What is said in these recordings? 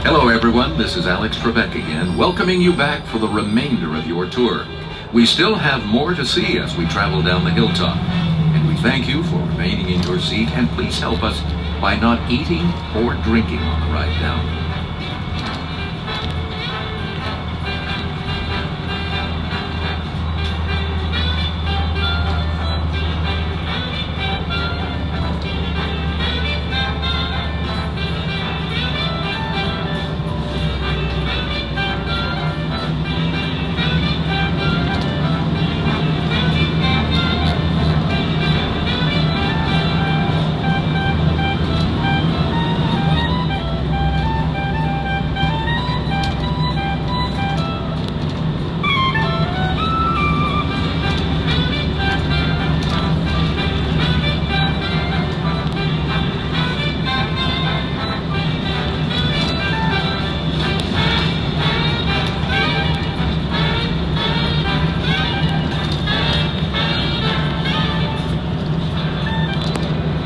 Hello everyone, this is Alex Trebek again, welcoming you back for the remainder of your tour. We still have more to see as we travel down the hilltop, and we thank you for remaining in your seat, and please help us by not eating or drinking on the ride down.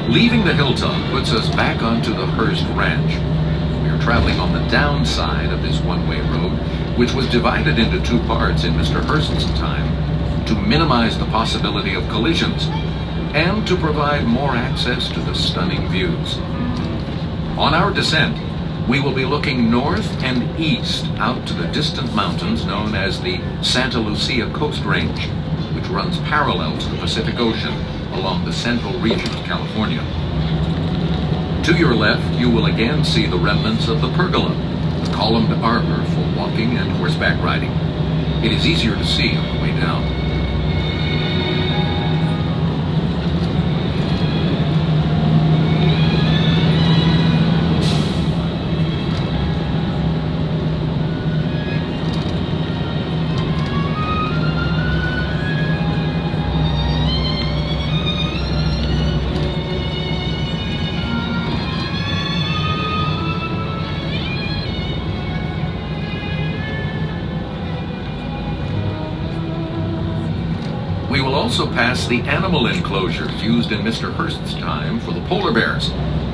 Leaving the hilltop puts us back onto the Hearst Ranch. We are traveling on the downside of this one-way road, which was divided into two parts in Mr. Hearst's time to minimize the possibility of collisions and to provide more access to the stunning views. On our descent, we will be looking north and east out to the distant mountains known as the Santa Lucia Coast Range, which runs parallel to the Pacific Ocean along the central region of California. To your left, you will again see the remnants of the pergola, the columned arbor for walking and horseback riding. It is easier to see on the way down. We will also pass the animal enclosures used in Mr. Hearst's time for the polar bears.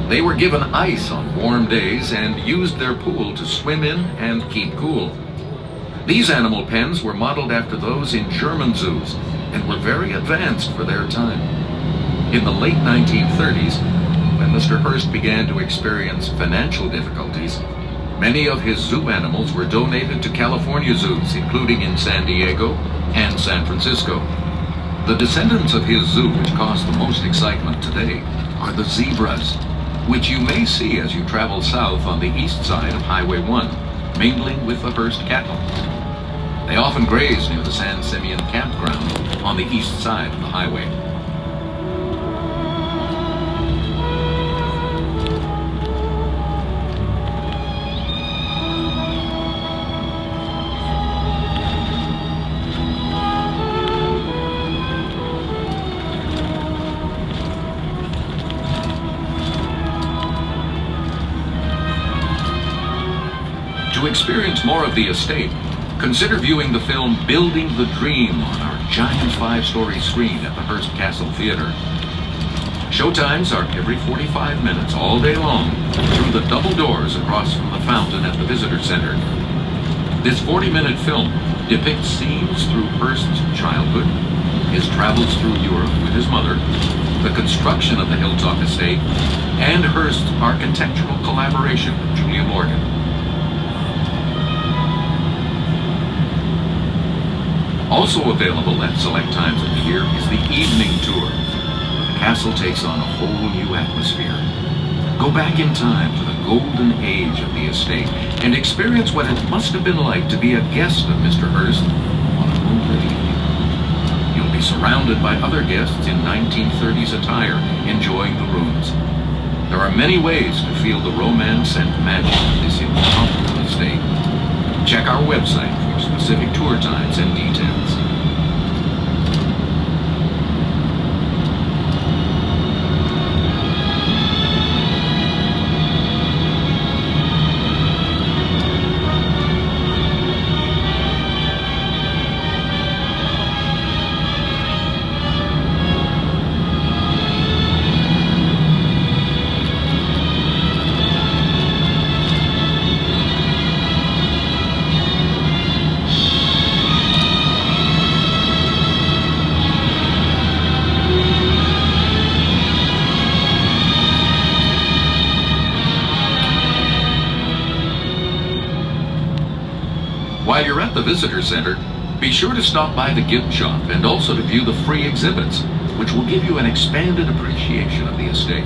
They were given ice on warm days and used their pool to swim in and keep cool. These animal pens were modeled after those in German zoos and were very advanced for their time. In the late 1930s, when Mr. Hearst began to experience financial difficulties, many of his zoo animals were donated to California zoos, including in San Diego and San Francisco. The descendants of his zoo which cause the most excitement today are the zebras, which you may see as you travel south on the east side of Highway 1, mingling with the Hearst cattle. They often graze near the San Simeon campground on the east side of the highway. To experience more of the estate, consider viewing the film Building the Dream on our giant 5-story screen at the Hearst Castle Theater. Showtimes are every 45 minutes all day long through the double doors across from the fountain at the Visitor Center. This 40-minute film depicts scenes through Hearst's childhood, his travels through Europe with his mother, the construction of the Hilltop Estate, and Hearst's architectural collaboration with Julia Morgan. Also available at select times of the year is the evening tour. The castle takes on a whole new atmosphere. Go back in time to the golden age of the estate and experience what it must have been like to be a guest of Mr. Hearst on a moonlit evening. You'll be surrounded by other guests in 1930s attire enjoying the rooms. There are many ways to feel the romance and magic of this incomparable estate. Check our website for specific tour times and details. While you're at the visitor center, be sure to stop by the gift shop and also to view the free exhibits, which will give you an expanded appreciation of the estate.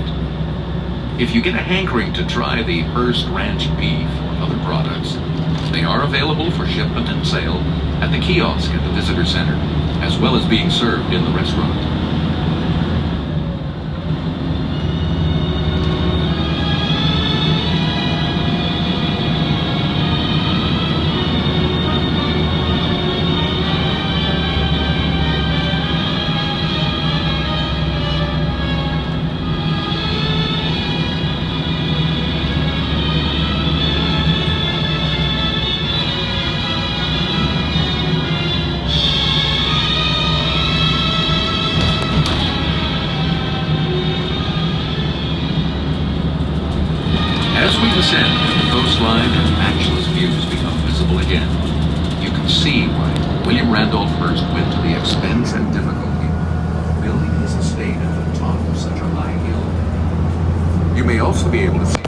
If you get a hankering to try the Hearst Ranch beef or other products, they are available for shipment and sale at the kiosk at the visitor center, as well as being served in the restaurant. As we descend, the coastline and matchless views become visible again. You can see why William Randolph Hearst went to the expense and difficulty of building his estate at the top of such a high hill. You may also be able to see